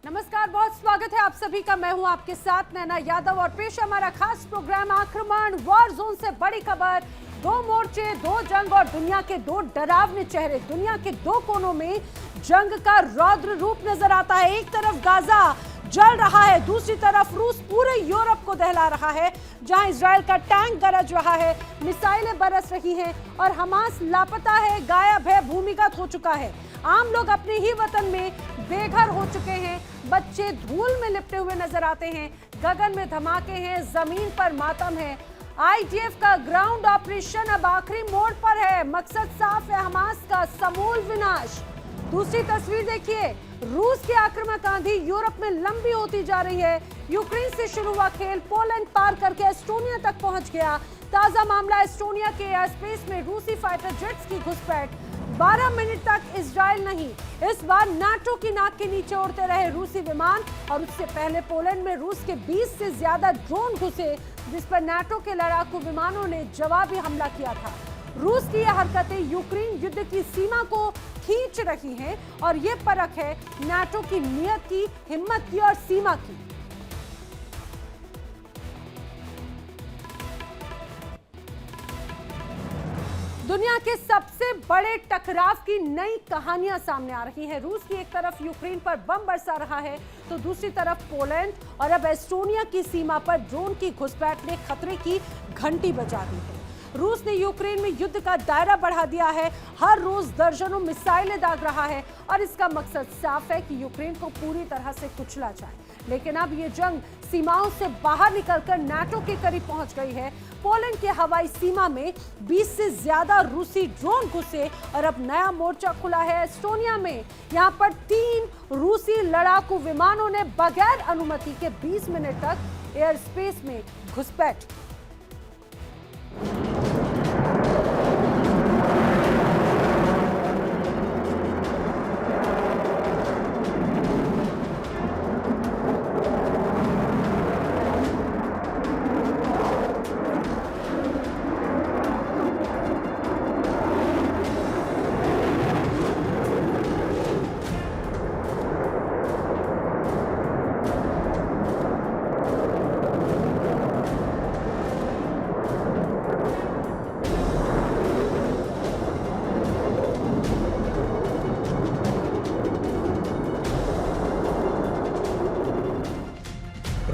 नमस्कार, बहुत स्वागत है आप सभी का। मैं हूं आपके साथ नैना यादव और पेश है हमारा खास प्रोग्राम आक्रमण वॉर जोन से बड़ी खबर। दो मोर्चे, दो जंग और दुनिया के दो डरावने चेहरे। दुनिया के दो कोनों में जंग का रौद्र रूप नजर आता है। एक तरफ गाजा जल रहा है, दूसरी तरफ रूस पूरे यूरोप को दहला रहा है, जहां इजराइल का टैंक गरज रहा है, मिसाइलें बरस रही हैं और हमास लापता है, गायब है, भूमिगत हो चुका है। आम लोग अपने ही वतन में बेघर हो चुके हैं। बच्चे धूल में लिपटे हुए नजर आते हैं। गगन में धमाके हैं, जमीन पर मातम है। आईडीएफ का ग्राउंड ऑपरेशन अब आखिरी मोड़ पर है। मकसद साफ है, हमास का समूल विनाश। दूसरी तस्वीर देखिए, रूस की आक्रामक आंधी यूरोप में लंबी होती जा रही है। यूक्रेन से शुरू हुआ खेल पोलैंड पार करके एस्टोनिया तक पहुंच गया। ताजा मामला, एस्टोनिया के एयर स्पेस में रूसी फाइटर जेट्स की घुसपैठ। 12 मिनट तक इजराइल नहीं, इस बार नाटो की नाक के नीचे उड़ते रहे रूसी विमान। और उससे पहले पोलैंड में रूस के 20 से ज्यादा ड्रोन घुसे, जिस पर नाटो के लड़ाकू विमानों ने जवाबी हमला किया था। रूस की यह हरकतें यूक्रेन युद्ध की सीमा को खींच रही हैं और ये परख है नाटो की नीयत की, हिम्मत की और सीमा की। दुनिया के सबसे बड़े टकराव की नई कहानियां सामने आ रही हैं। रूस की एक तरफ यूक्रेन पर बम बरसा रहा है, तो दूसरी तरफ पोलैंड और अब एस्टोनिया की सीमा पर ड्रोन की घुसपैठ ने खतरे की घंटी बजा दी है। रूस ने यूक्रेन में युद्ध का दायरा बढ़ा दिया है, हर रोज दर्जनों मिसाइलें दाग रहा है और इसका मकसद साफ है कि यूक्रेन को पूरी तरह से कुचला जाए। लेकिन अब ये जंग सीमाओं से बाहर निकलकर नाटो के करीब पहुंच गई है। पोलैंड के हवाई सीमा में 20 से ज्यादा रूसी ड्रोन घुसे और अब नया मोर्चा खुला है एस्टोनिया में। यहां पर 3 रूसी लड़ाकू विमानों ने बगैर अनुमति के 20 मिनट तक एयर स्पेस में घुसपैठ।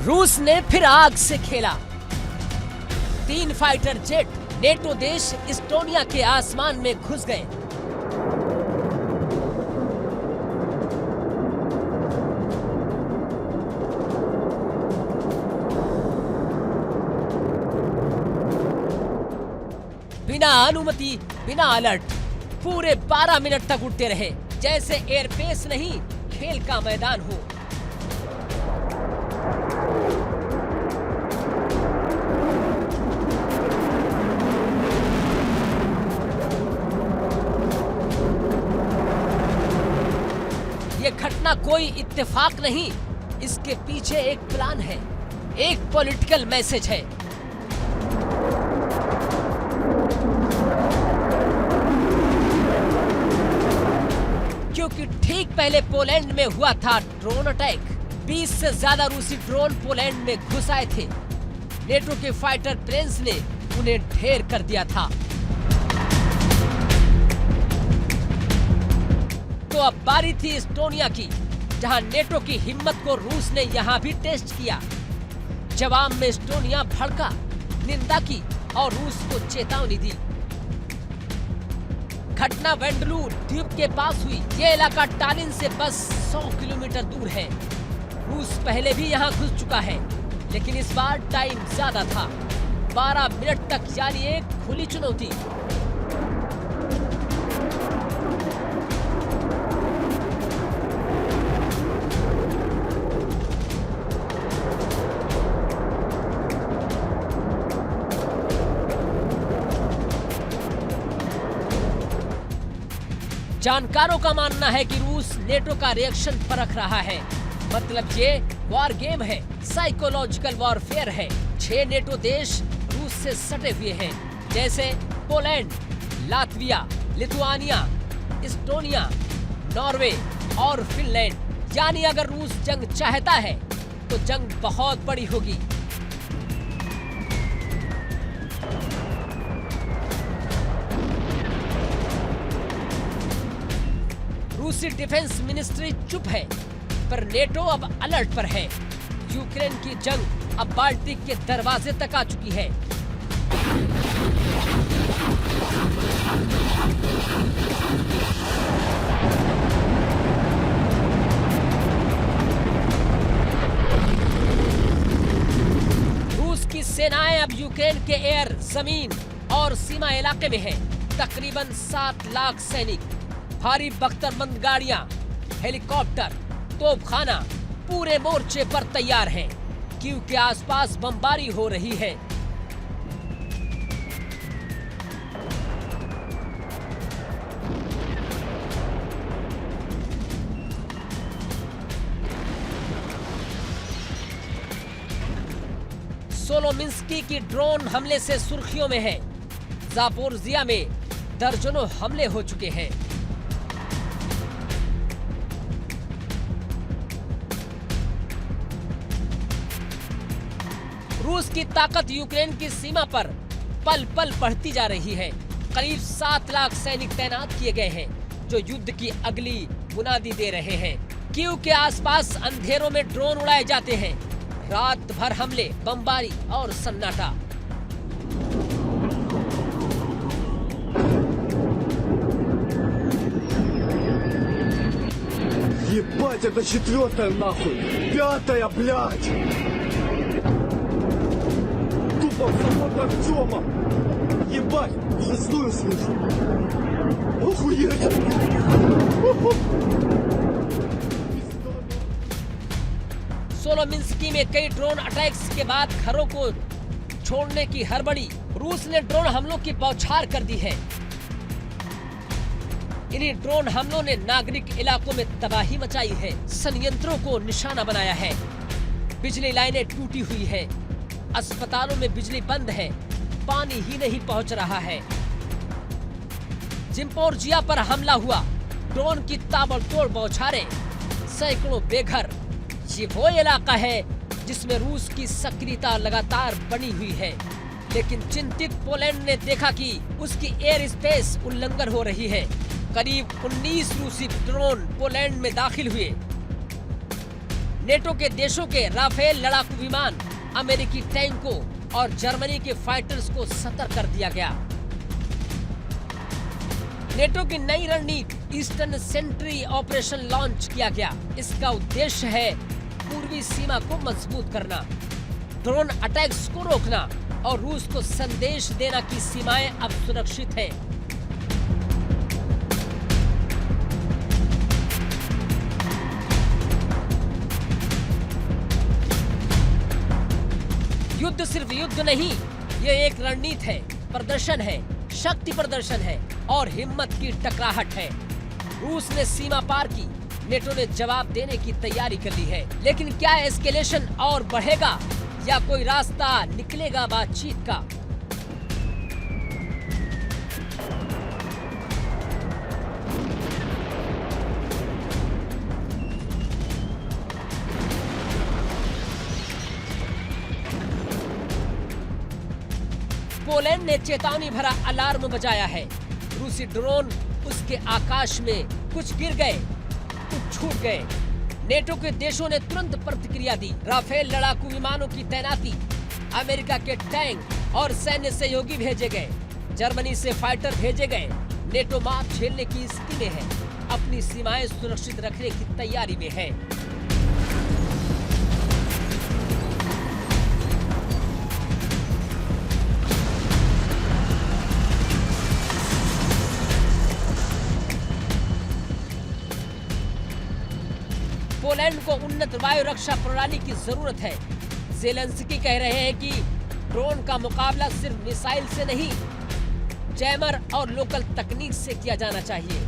रूस ने फिर आग से खेला। 3 फाइटर जेट नेटो देश एस्टोनिया के आसमान में घुस गए। बिना अनुमति, बिना अलर्ट पूरे 12 मिनट तक उड़ते रहे, जैसे एयरबेस नहीं खेल का मैदान हो। ये घटना कोई इत्तेफाक नहीं, इसके पीछे एक प्लान है, एक पॉलिटिकल मैसेज है। क्योंकि ठीक पहले पोलैंड में हुआ था ड्रोन अटैक। 20 से ज्यादा रूसी ड्रोन पोलैंड में घुस आए थे। नेटो के फाइटर प्लेन्स ने उन्हें ढेर कर दिया था। तो अब बारी थी एस्टोनिया की, जहां नेटो की हिम्मत को रूस ने यहां भी टेस्ट किया। जवाब में एस्टोनिया भड़का, निंदा की और रूस को चेतावनी दी। घटना वेंडलू द्वीप के पास हुई। यह इलाका टालिन से बस 100 किलोमीटर दूर है। रूस पहले भी यहां घुस चुका है, लेकिन इस बार टाइम ज्यादा था, 12 मिनट तक, यानी एक खुली चुनौती। जानकारों का मानना है कि रूस नेटो का रिएक्शन परख रहा है। मतलब ये वॉर गेम है, साइकोलॉजिकल वॉरफेयर है। 6 नेटो देश रूस से सटे हुए हैं, जैसे Poland, Latvia, Lithuania, Estonia, Norway और फिनलैंड। यानी अगर रूस जंग चाहता है तो जंग बहुत बड़ी होगी। रूसी डिफेंस मिनिस्ट्री चुप है, पर नेटो अब अलर्ट पर है। यूक्रेन की जंग अब बाल्टिक के दरवाजे तक आ चुकी है। रूस की सेनाएं अब यूक्रेन के एयर, जमीन और सीमा इलाके में हैं। तकरीबन 7 लाख सैनिक, भारी बख्तरबंद गाड़ियां, हेलीकॉप्टर, तोपखाना पूरे मोर्चे पर तैयार हैं। कीव के आसपास बमबारी हो रही है। सोलोमिंस्की की ड्रोन हमले से सुर्खियों में है। जापोरिजिया में दर्जनों हमले हो चुके हैं। रूस की ताकत यूक्रेन की सीमा पर पल पल बढ़ती जा रही है। करीब 7 लाख सैनिक तैनात किए गए हैं, जो युद्ध की अगली बुनियादी दे रहे हैं। कीव के आसपास अंधेरों में ड्रोन उड़ाए जाते हैं। रात भर हमले, बमबारी और सन्नाटा। Ебать, это 4-я нахуй! 5-я, блядь! Тупо в завод Артема! Ебать, 6-ю слышу! Охуеть! सोलोमिंस्की में कई ड्रोन अटैक्स के बाद घरों को छोड़ने की हड़बड़ी। रूस ने ड्रोन हमलों की बौछार कर दी है। इन्हीं ड्रोन हमलों ने नागरिक इलाकों में तबाही मचाई है, संयंत्रों को निशाना बनाया है। बिजली लाइनें टूटी हुई है, अस्पतालों में बिजली बंद है, पानी ही नहीं पहुंच रहा है। जिम्पोर्जिया पर हमला हुआ, ड्रोन की ताबड़तोड़ बौछारें, सैकड़ों बेघर। ये वो इलाका है जिसमें रूस की सक्रियता लगातार बनी हुई है। लेकिन चिंतित पोलैंड ने देखा कि उसकी एयर स्पेस उल्लंघन हो रही है। करीब 19 रूसी ड्रोन पोलैंड में दाखिल हुए। नेटो के देशों के राफेल लड़ाकू विमान, अमेरिकी टैंकों और जर्मनी के फाइटर्स को सतर्क कर दिया गया। नेटो की नई रणनीति ईस्टर्न सेंट्री ऑपरेशन लॉन्च किया गया। इसका उद्देश्य है पूर्वी सीमा को मजबूत करना, ड्रोन अटैक्स को रोकना और रूस को संदेश देना कि सीमाएं अब सुरक्षित हैं। युद्ध सिर्फ युद्ध नहीं, ये एक रणनीति है, प्रदर्शन है, शक्ति प्रदर्शन है और हिम्मत की टकराहट है। रूस ने सीमा पार की, नेटो ने जवाब देने की तैयारी कर ली है। लेकिन क्या एस्केलेशन और बढ़ेगा या कोई रास्ता निकलेगा बातचीत का? पोलैंड ने चेतावनी भरा अलार्म बजाया है। रूसी ड्रोन उसके आकाश में कुछ गिर गए, कुछ छूट गए। नेटो के देशों ने तुरंत प्रतिक्रिया दी। राफेल लड़ाकू विमानों की तैनाती, अमेरिका के टैंक और सैन्य सहयोगी भेजे गए, जर्मनी से फाइटर भेजे गए। नेटो मात झेलने की स्थिति में है, अपनी सीमाएं सुरक्षित रखने की तैयारी में है। पोलैंड को उन्नत वायु रक्षा प्रणाली की जरूरत है। ज़ेलेंस्की कह रहे हैं कि ड्रोन का मुकाबला सिर्फ मिसाइल से नहीं, जैमर और लोकल तकनीक से किया जाना चाहिए।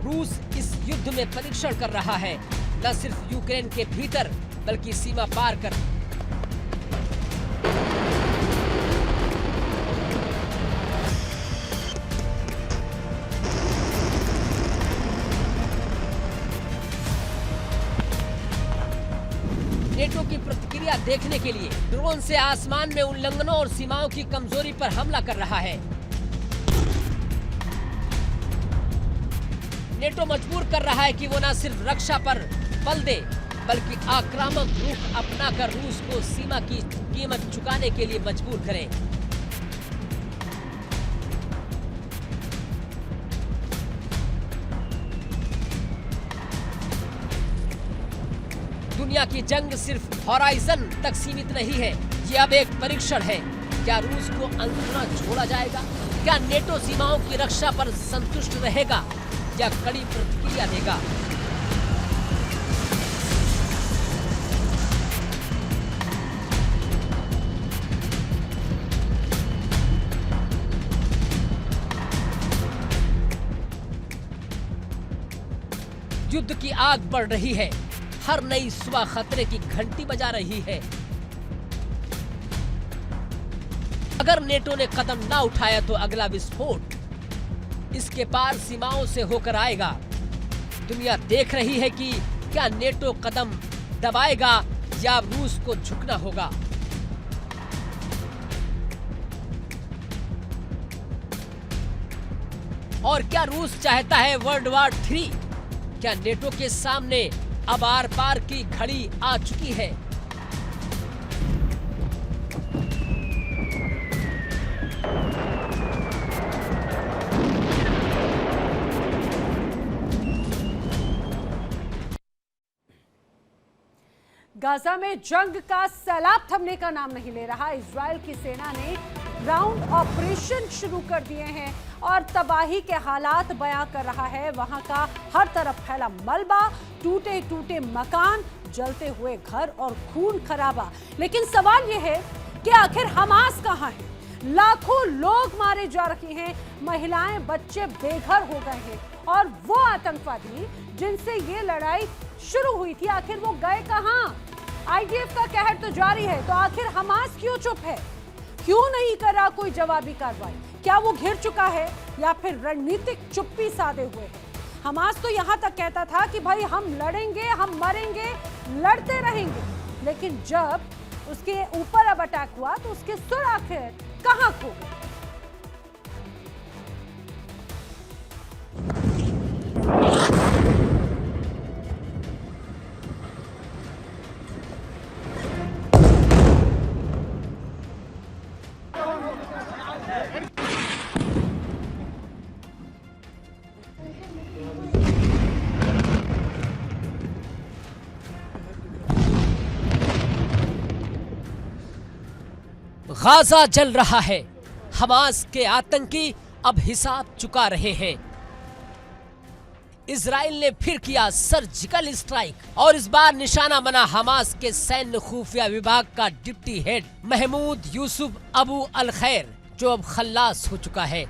रूस इस युद्ध में परीक्षण कर रहा है, न सिर्फ यूक्रेन के भीतर बल्कि सीमा पार कर। नेटो की प्रतिक्रिया देखने के लिए ड्रोन से आसमान में उल्लंघनों और सीमाओं की कमजोरी पर हमला कर रहा है। नेटो मजबूर कर रहा है कि वो न सिर्फ रक्षा पर बल दे बल्कि आक्रामक रुख अपनाकर रूस को सीमा की कीमत चुकाने के लिए मजबूर करे। दुनिया की जंग सिर्फ हॉराइजन तक सीमित नहीं है, ये अब एक परीक्षण है। क्या रूस को अनसुना छोड़ा जाएगा? क्या नेटो सीमाओं की रक्षा पर संतुष्ट रहेगा या कड़ी प्रतिक्रिया देगा? युद्ध की आग बढ़ रही है, हर नई सुबह खतरे की घंटी बजा रही है। अगर नेटो ने कदम ना उठाया तो अगला विस्फोट इसके पार सीमाओं से होकर आएगा। दुनिया देख रही है कि क्या नेटो कदम दबाएगा या रूस को झुकना होगा। और क्या रूस चाहता है वर्ल्ड वॉर 3? क्या नेटो के सामने अब आर पार की घड़ी आ चुकी है? गाजा में जंग का सैलाब थमने का नाम नहीं ले रहा। इजराइल की सेना ने ग्राउंड ऑपरेशन शुरू कर दिए हैं और तबाही के हालात बयां कर रहा है। वहां का हर तरफ फैला मलबा, टूटे टूटे मकान, जलते हुए घर और खून खराबा। लेकिन सवाल यह है कि आखिर हमास कहां है? लाखों लोग मारे जा रहे हैं, महिलाएं बच्चे बेघर हो गए हैं और वो आतंकवादी जिनसे ये लड़ाई शुरू हुई थी आखिर वो गए कहां? आईडीएफ का कहर तो जारी है, तो आखिर हमास क्यों चुप है? क्यों नहीं कर रहा कोई जवाबी कार्रवाई? क्या वो घिर चुका है या फिर रणनीतिक चुप्पी साधे हुए है? हमास तो यहां तक कहता था कि भाई हम लड़ेंगे, हम मरेंगे, लड़ते रहेंगे। लेकिन जब उसके ऊपर अब अटैक हुआ तो उसके सुर आखिर कहां खो गए? गाजा जल रहा है। हमास के आतंकी अब हिसाब चुका रहे हैं। इजराइल ने फिर किया सर्जिकल स्ट्राइक और इस बार निशाना बना हमास के सैन्य खुफिया विभाग का डिप्टी हेड महमूद यूसुफ अबू अल खैर, जो अब खल्लास हो चुका है।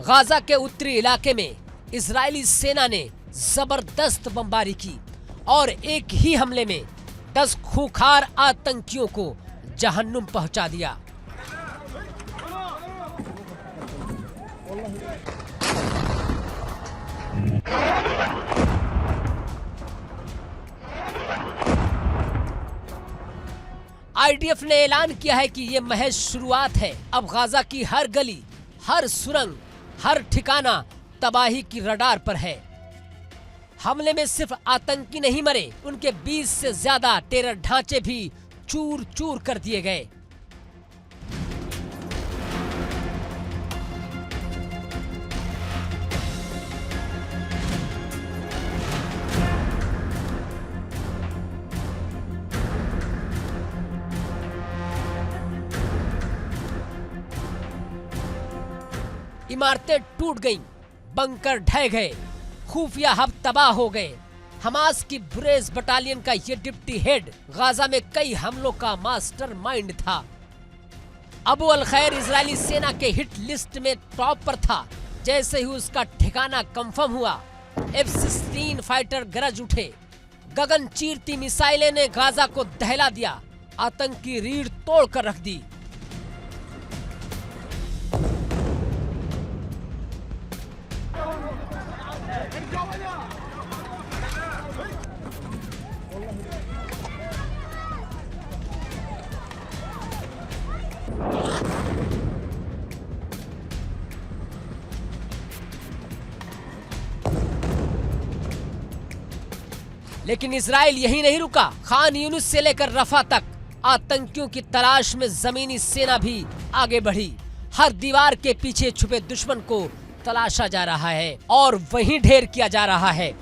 गाजा के उत्तरी इलाके में इजरायली सेना ने जबरदस्त बमबारी की और एक ही हमले में 10 खूंखार आतंकियों को जहन्नुम पहुंचा दिया। आईडीएफ ने ऐलान किया है कि ये महज शुरुआत है। अब गाजा की हर गली, हर सुरंग, हर ठिकाना तबाही की रडार पर है। हमले में सिर्फ आतंकी नहीं मरे, उनके 20 से ज्यादा टेरर ढांचे भी चूर चूर कर दिए गए। इमारतें टूट गईं, बंकर ढह गए, खुफिया हब तबाह हो गए। हमास की बुरेज बटालियन का ये डिप्टी हेड गाजा में कई हमलों का मास्टरमाइंड था। अबू अल खैर इजरायली सेना के हिट लिस्ट में टॉप पर था। जैसे ही उसका ठिकाना कंफर्म हुआ, F-16 फाइटर गरज उठे। गगन चीरती मिसाइलें ने गाजा को दहला दिया, आतंकी रीढ़ तोड़कर रख दी। लेकिन इजराइल यही नहीं रुका। खान यूनिस से लेकर रफा तक आतंकियों की तलाश में जमीनी सेना भी आगे बढ़ी। हर दीवार के पीछे छुपे दुश्मन को तलाशा जा रहा है और वहीं ढेर किया जा रहा है।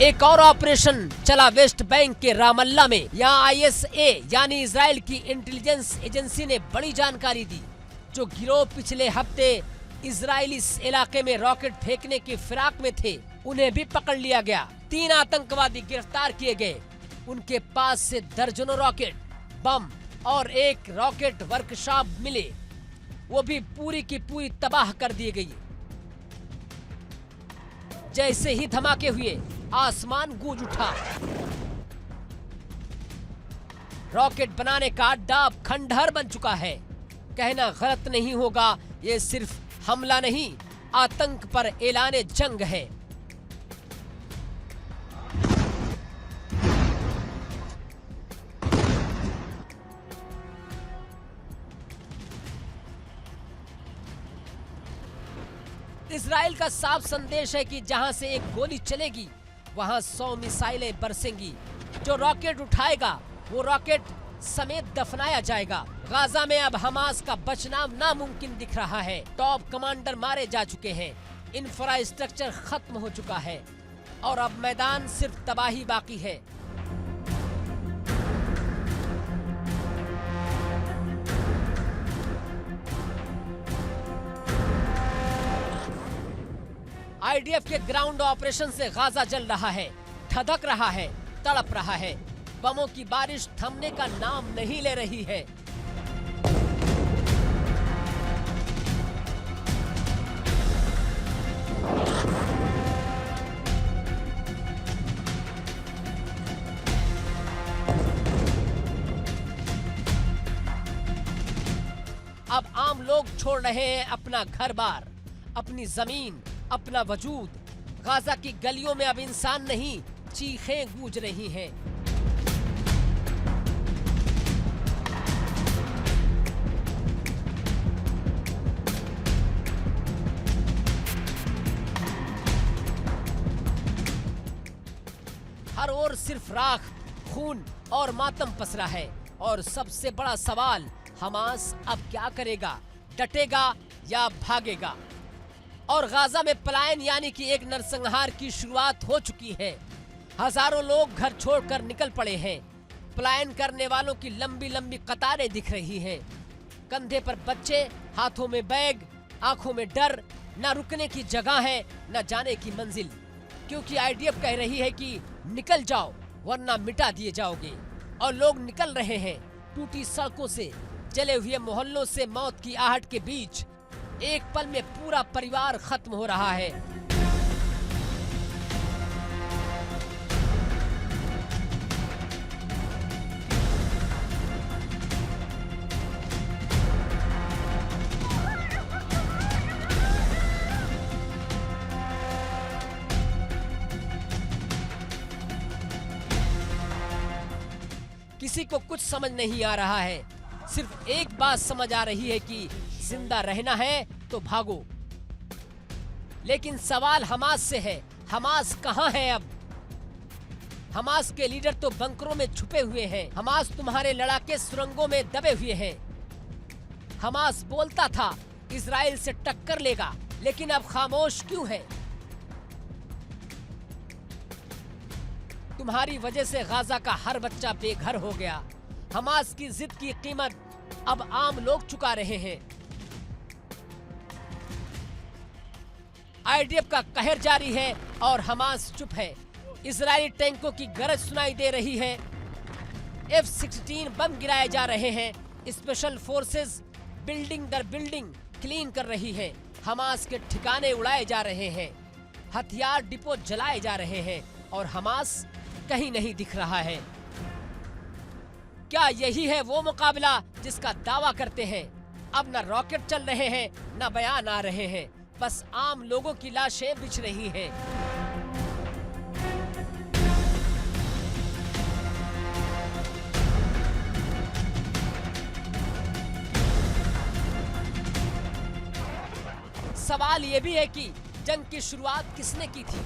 एक और ऑपरेशन चला वेस्ट बैंक के रामल्ला में। यहाँ आईएसए यानी इजराइल की इंटेलिजेंस एजेंसी ने बड़ी जानकारी दी। जो गिरोह पिछले हफ्ते इजराइली इलाके में रॉकेट फेंकने की फिराक में थे, उन्हें भी पकड़ लिया गया। 3 आतंकवादी गिरफ्तार किए गए। उनके पास से दर्जनों रॉकेट, बम और एक रॉकेट वर्कशॉप मिले, वो भी पूरी की पूरी तबाह कर दी गई। जैसे ही धमाके हुए, आसमान गूंज उठा। रॉकेट बनाने का अड्डा अब खंडहर बन चुका है। कहना गलत नहीं होगा, ये सिर्फ हमला नहीं, आतंक पर ऐलाने जंग है। इजराइल का साफ संदेश है कि जहां से एक गोली चलेगी, वहां 100 मिसाइलें बरसेंगी। जो रॉकेट उठाएगा, वो रॉकेट समेत दफनाया जाएगा। गाजा में अब हमास का बचना नामुमकिन दिख रहा है। टॉप कमांडर मारे जा चुके हैं, इंफ्रास्ट्रक्चर खत्म हो चुका है और अब मैदान सिर्फ तबाही बाकी है। आईडीएफ के ग्राउंड ऑपरेशन से गाजा जल रहा है, धधक रहा है, तड़प रहा है। बमों की बारिश थमने का नाम नहीं ले रही है। अब आम लोग छोड़ रहे हैं अपना घर-बार, अपनी जमीन, अपना वजूद। गाजा की गलियों में अब इंसान नहीं, चीखें गूंज रही हैं। हर ओर सिर्फ राख, खून और मातम पसरा है। और सबसे बड़ा सवाल, हमास अब क्या करेगा? डटेगा या भागेगा? और गाजा में पलायन यानी कि एक नरसंहार की शुरुआत हो चुकी है। हजारों लोग घर छोड़कर निकल पड़े हैं। पलायन करने वालों की लंबी लंबी कतारें दिख रही हैं। कंधे पर बच्चे, हाथों में बैग, आंखों में डर। न रुकने की जगह है, न जाने की मंजिल। क्योंकि आईडीएफ कह रही है कि निकल जाओ वरना मिटा दिए जाओगे। और लोग निकल रहे हैं, टूटी सड़कों से, जले हुए मोहल्लों से, मौत की आहट के बीच। एक पल में पूरा परिवार खत्म हो रहा है। किसी को कुछ समझ नहीं आ रहा है। सिर्फ एक बात समझ आ रही है कि जिंदा रहना है तो भागो। लेकिन सवाल हमास से है, हमास कहां है अब? हमास के लीडर तो बंकरों में छुपे हुए हैं। हमास तुम्हारे लड़ाके सुरंगों में दबे हुए हैं। हमास बोलता था इजराइल से टक्कर लेगा, लेकिन अब खामोश क्यों है? तुम्हारी वजह से गाजा का हर बच्चा बेघर हो गया। हमास की जिद की कीमत अब आम लोग चुका रहे हैं। आईडीएफ का कहर जारी है और हमास चुप है। इजरायली टैंकों की गरज सुनाई दे रही है। F-16 बम गिराए जा रहे हैं। स्पेशल फोर्सेस बिल्डिंग दर बिल्डिंग क्लीन कर रही है। हमास के ठिकाने उड़ाए जा रहे हैं। हथियार डिपो जलाए जा रहे हैं और हमास कहीं नहीं दिख रहा है। क्या यही है वो मुकाबला जिसका दावा करते हैं? अब न रॉकेट चल रहे हैं, न बयान आ रहे हैं, बस आम लोगों की लाशें बिछ रही हैं। सवाल ये भी है कि जंग की शुरुआत किसने की थी?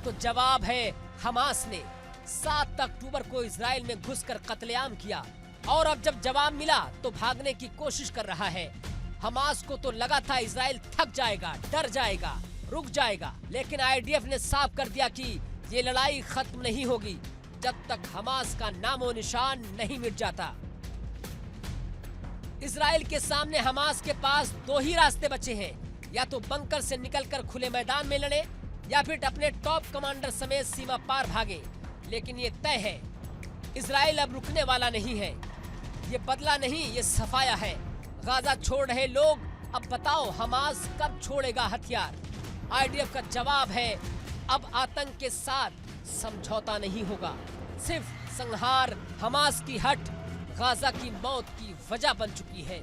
तो जवाब है हमास ने। 7 अक्टूबर को इजराइल में घुसकर कत्लेआम किया और अब जब जवाब मिला तो भागने की कोशिश कर रहा है। हमास को तो लगा था इजराइल थक जाएगा, डर जाएगा, रुक जाएगा, लेकिन आईडीएफ ने साफ कर दिया कि ये लड़ाई खत्म नहीं होगी जब तक हमास का नामो निशान नहीं मिट जाता। इजराइल के सामने हमास के पास 2 ही रास्ते बचे हैं, या तो बंकर से निकलकर खुले मैदान में लड़े या फिर अपने टॉप कमांडर समेत सीमा पार भागे। लेकिन ये तय है, इजराइल अब रुकने वाला नहीं है। ये बदला नहीं, ये सफाया है। गाजा छोड़ रहे लोग, अब बताओ हमास कब छोड़ेगा हथियार? आईडीएफ का जवाब है, अब आतंक के साथ समझौता नहीं होगा, सिर्फ संहार। हमास की हट गाजा की मौत की वजह बन चुकी है।